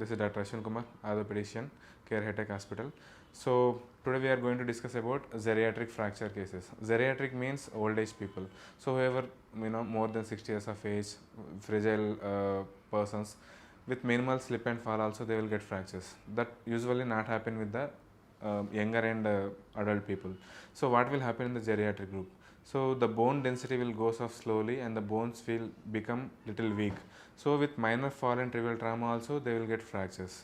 This is Dr. Ashwin Kumar, Orthopedician, Care High Tech Hospital. So today we are going to discuss about geriatric fracture cases. Geriatric means old age people. So whoever more than 60 years of age, fragile persons with minimal slip and fall also they will get fractures. That usually not happen with the younger and adult people. So what will happen in the geriatric group? So the bone density will go off slowly and the bones will become little weak. So with minor fall and trivial trauma also they will get fractures.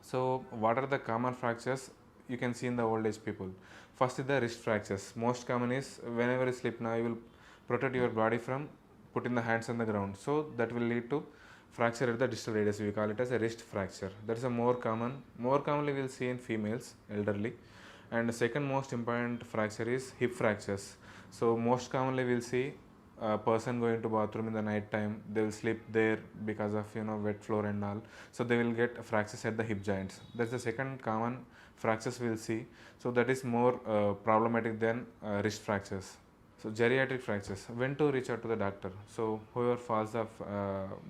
So what are the common fractures you can see in the old age people? First is the wrist fractures. Most common is whenever you slip now you will protect your body from putting the hands on the ground. So that will lead to fracture at the distal radius. We call it as a wrist fracture. That is a more commonly we will see in females, elderly. And the second most important fracture is hip fractures. So most commonly we will see a person going to bathroom in the night time, they will sleep there because of wet floor and all. So they will get fractures at the hip joints. That's the second common fractures we will see. So that is more problematic than wrist fractures. So geriatric fractures, when to reach out to the doctor? So whoever falls off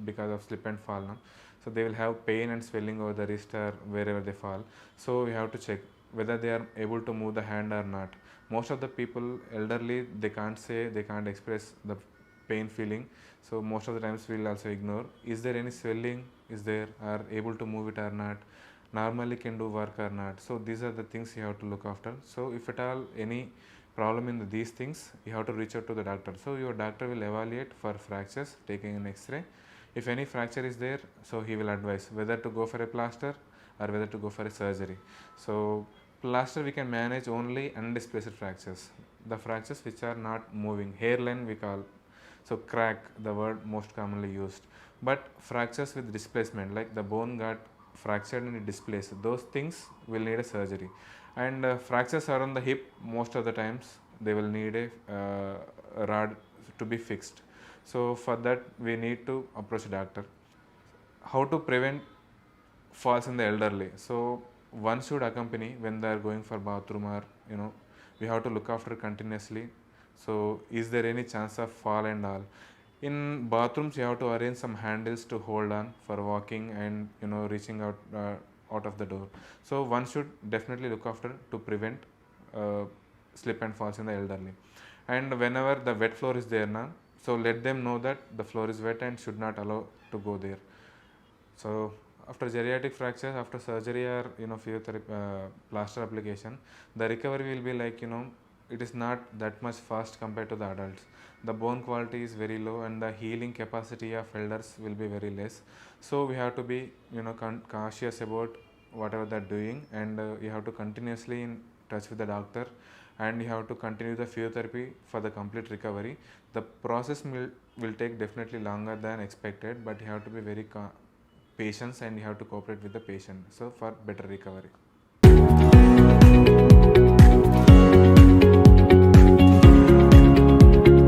because of slip and fall, no? So they will have pain and swelling over the wrist or wherever they fall. So we have to check whether they are able to move the hand or not. Most of the people, elderly, they can't express the pain feeling. So most of the times we will also ignore. Is there any swelling? Is there, are able to move it or not? Normally can do work or not? So these are the things you have to look after. So if at all any problem in these things, you have to reach out to the doctor. So your doctor will evaluate for fractures, taking an X-ray. If any fracture is there, so he will advise whether to go for a plaster or whether to go for a surgery. So plaster we can manage only undisplaced fractures, the fractures which are not moving, hairline we call. So crack, the word most commonly used. But fractures with displacement, like the bone got fractured and displaced, those things will need a surgery. And fractures around the hip, most of the times they will need a rod to be fixed. So for that we need to approach a doctor. How to prevent falls in the elderly? So one should accompany when they are going for bathroom, or we have to look after continuously. So is there any chance of fall and all? In bathrooms you have to arrange some handles to hold on for walking and reaching out out of the door. So one should definitely look after to prevent slip and falls in the elderly. And whenever the wet floor is there now, so let them know that the floor is wet and should not allow to go there. So after geriatric fractures, after surgery or physiotherapy, plaster application, the recovery will be like it is not that much fast compared to the adults. The bone quality is very low and the healing capacity of elders will be very less. So we have to be cautious about whatever they're doing, and you have to continuously in touch with the doctor, and you have to continue the physiotherapy for the complete recovery. The process will take definitely longer than expected, but you have to be very patient and you have to cooperate with the patient, so for better recovery.